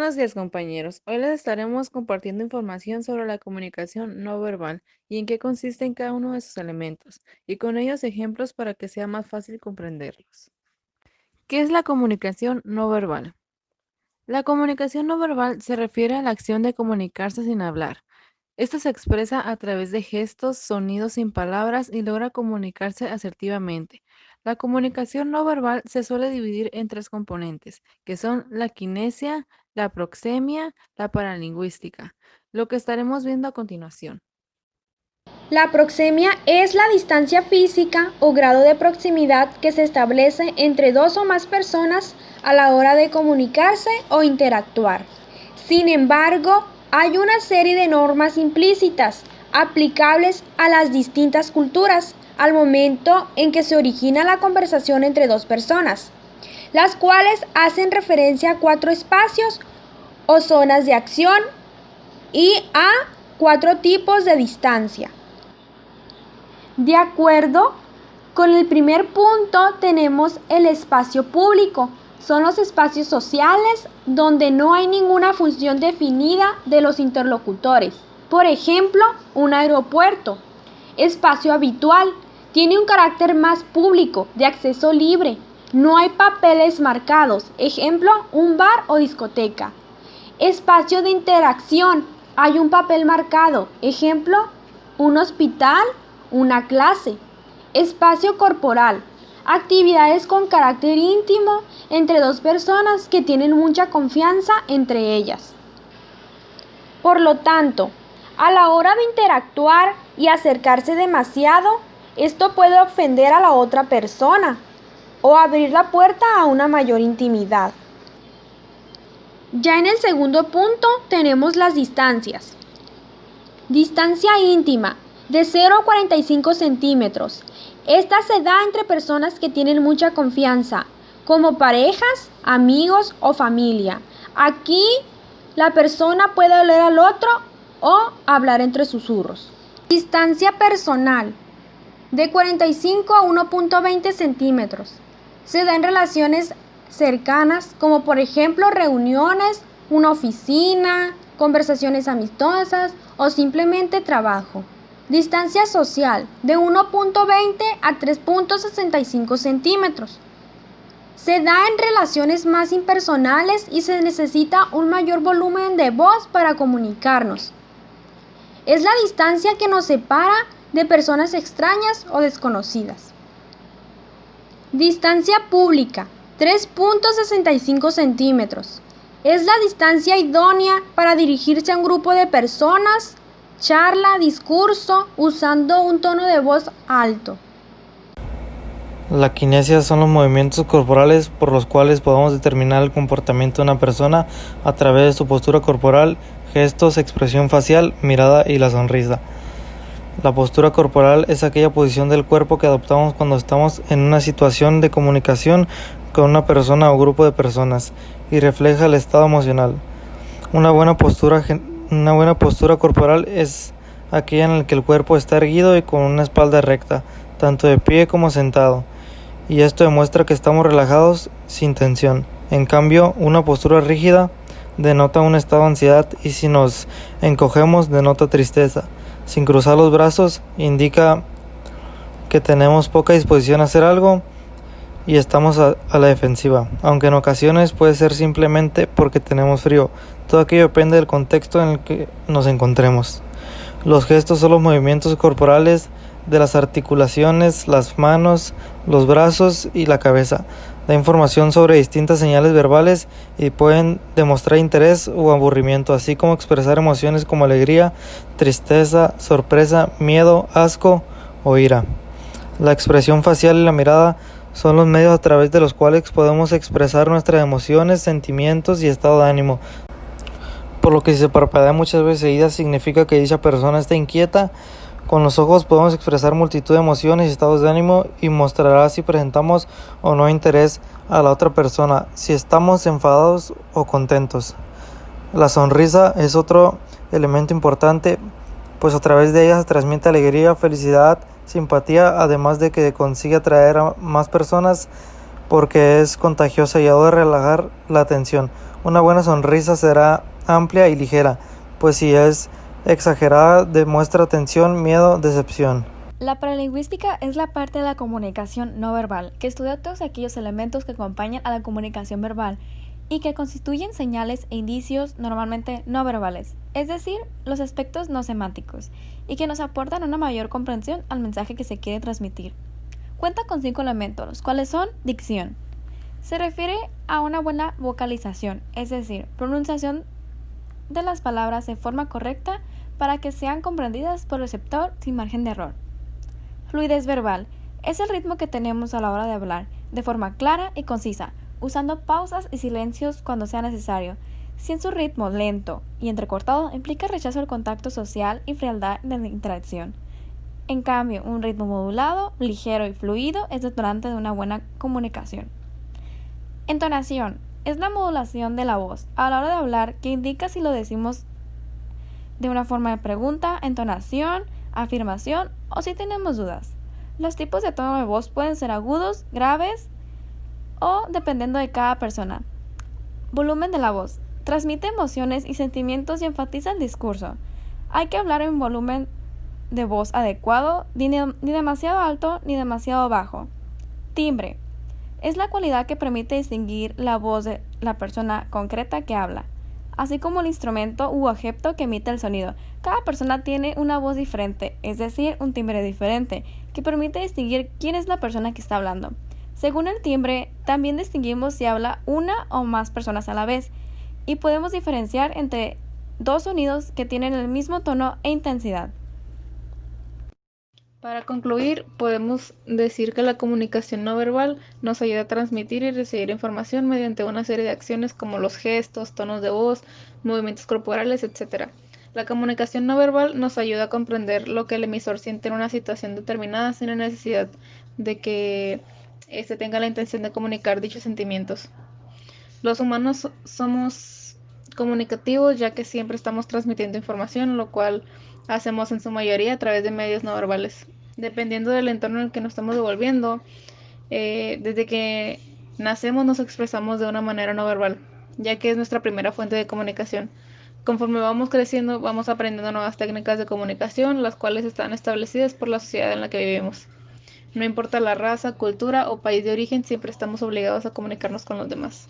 Buenos días, compañeros. Hoy les estaremos compartiendo información sobre la comunicación no verbal y en qué consiste en cada uno de sus elementos, y con ellos ejemplos para que sea más fácil comprenderlos. ¿Qué es la comunicación no verbal? La comunicación no verbal se refiere a la acción de comunicarse sin hablar. Esto se expresa a través de gestos, sonidos sin palabras y logra comunicarse asertivamente. La comunicación no verbal se suele dividir en tres componentes, que son la kinesia, la proxemia, la paralingüística, lo que estaremos viendo a continuación. La proxemia es la distancia física o grado de proximidad que se establece entre dos o más personas a la hora de comunicarse o interactuar. Sin embargo, hay una serie de normas implícitas aplicables a las distintas culturas al momento en que se origina la conversación entre dos personas, las cuales hacen referencia a 4 espacios o zonas de acción y a 4 tipos de distancia. De acuerdo con el primer punto, tenemos el espacio público. Son los espacios sociales donde no hay ninguna función definida de los interlocutores. Por ejemplo, un aeropuerto. Espacio habitual. Tiene un carácter más público, de acceso libre. No hay papeles marcados. Ejemplo, un bar o discoteca. Espacio de interacción. Hay un papel marcado. Ejemplo, un hospital, una clase. Espacio corporal. Actividades con carácter íntimo entre dos personas que tienen mucha confianza entre ellas. Por lo tanto, a la hora de interactuar y acercarse demasiado, esto puede ofender a la otra persona o abrir la puerta a una mayor intimidad. Ya en el segundo punto tenemos las distancias. Distancia íntima, de 0 a 45 centímetros. Esta se da entre personas que tienen mucha confianza, como parejas, amigos o familia. Aquí la persona puede oler al otro o hablar entre susurros. Distancia personal, de 45 a 1.20 centímetros. Se da en relaciones cercanas, como por ejemplo reuniones, una oficina, conversaciones amistosas o simplemente trabajo. Distancia social, de 1.20 a 3.65 centímetros. Se da en relaciones más impersonales y se necesita un mayor volumen de voz para comunicarnos. Es la distancia que nos separa de personas extrañas o desconocidas. Distancia pública, 3.65 centímetros. Es la distancia idónea para dirigirse a un grupo de personas, charla, discurso, usando un tono de voz alto. La kinesia son los movimientos corporales por los cuales podemos determinar el comportamiento de una persona a través de su postura corporal, gestos, expresión facial, mirada y la sonrisa. La postura corporal es aquella posición del cuerpo que adoptamos cuando estamos en una situación de comunicación con una persona o grupo de personas y refleja el estado emocional. Una buena postura corporal es aquella en la que el cuerpo está erguido y con una espalda recta, tanto de pie como sentado, y esto demuestra que estamos relajados sin tensión. En cambio, una postura rígida denota un estado de ansiedad y si nos encogemos denota tristeza. Sin cruzar los brazos indica que tenemos poca disposición a hacer algo y estamos a la defensiva, aunque en ocasiones puede ser simplemente porque tenemos frío. Todo aquello depende del contexto en el que nos encontremos. Los gestos son los movimientos corporales de las articulaciones, las manos, los brazos y la cabeza. Da información sobre distintas señales verbales y pueden demostrar interés o aburrimiento, así como expresar emociones como alegría, tristeza, sorpresa, miedo, asco o ira. La expresión facial y la mirada son los medios a través de los cuales podemos expresar nuestras emociones, sentimientos y estado de ánimo. Por lo que si se parpadea muchas veces seguidas significa que dicha persona está inquieta. Con los ojos podemos expresar multitud de emociones y estados de ánimo y mostrará si presentamos o no interés a la otra persona, si estamos enfadados o contentos. La sonrisa es otro elemento importante, pues a través de ella se transmite alegría, felicidad, simpatía, además de que consigue atraer a más personas porque es contagiosa y ayuda a relajar la tensión. Una buena sonrisa será amplia y ligera, pues si es exagerada demuestra tensión, miedo, decepción. La paralingüística es la parte de la comunicación no verbal, que estudia todos aquellos elementos que acompañan a la comunicación verbal y que constituyen señales e indicios normalmente no verbales, es decir, los aspectos no semánticos, y que nos aportan una mayor comprensión al mensaje que se quiere transmitir. Cuenta con 5 elementos, los cuales son dicción. Se refiere a una buena vocalización, es decir, pronunciación de las palabras de forma correcta para que sean comprendidas por el receptor sin margen de error. Fluidez verbal es el ritmo que tenemos a la hora de hablar, de forma clara y concisa, usando pausas y silencios cuando sea necesario. Si en su ritmo lento y entrecortado implica rechazo al contacto social y frialdad de la interacción. En cambio, un ritmo modulado, ligero y fluido es detonante de una buena comunicación. Entonación es la modulación de la voz a la hora de hablar que indica si lo decimos de una forma de pregunta, entonación, afirmación o si tenemos dudas. Los tipos de tono de voz pueden ser agudos, graves o dependiendo de cada persona. Volumen de la voz. Transmite emociones y sentimientos y enfatiza el discurso. Hay que hablar en volumen de voz adecuado, ni demasiado alto ni demasiado bajo. Timbre. Es la cualidad que permite distinguir la voz de la persona concreta que habla, así como el instrumento u objeto que emite el sonido. Cada persona tiene una voz diferente, es decir, un timbre diferente, que permite distinguir quién es la persona que está hablando. Según el timbre, también distinguimos si habla una o más personas a la vez, y podemos diferenciar entre dos sonidos que tienen el mismo tono e intensidad. Para concluir, podemos decir que la comunicación no verbal nos ayuda a transmitir y recibir información mediante una serie de acciones como los gestos, tonos de voz, movimientos corporales, etc. La comunicación no verbal nos ayuda a comprender lo que el emisor siente en una situación determinada sin la necesidad de que éste tenga la intención de comunicar dichos sentimientos. Los humanos somos comunicativos ya que siempre estamos transmitiendo información, lo cual hacemos en su mayoría a través de medios no verbales. Dependiendo del entorno en el que nos estamos devolviendo, desde que nacemos nos expresamos de una manera no verbal, ya que es nuestra primera fuente de comunicación. Conforme vamos creciendo, vamos aprendiendo nuevas técnicas de comunicación, las cuales están establecidas por la sociedad en la que vivimos. No importa la raza, cultura o país de origen, siempre estamos obligados a comunicarnos con los demás.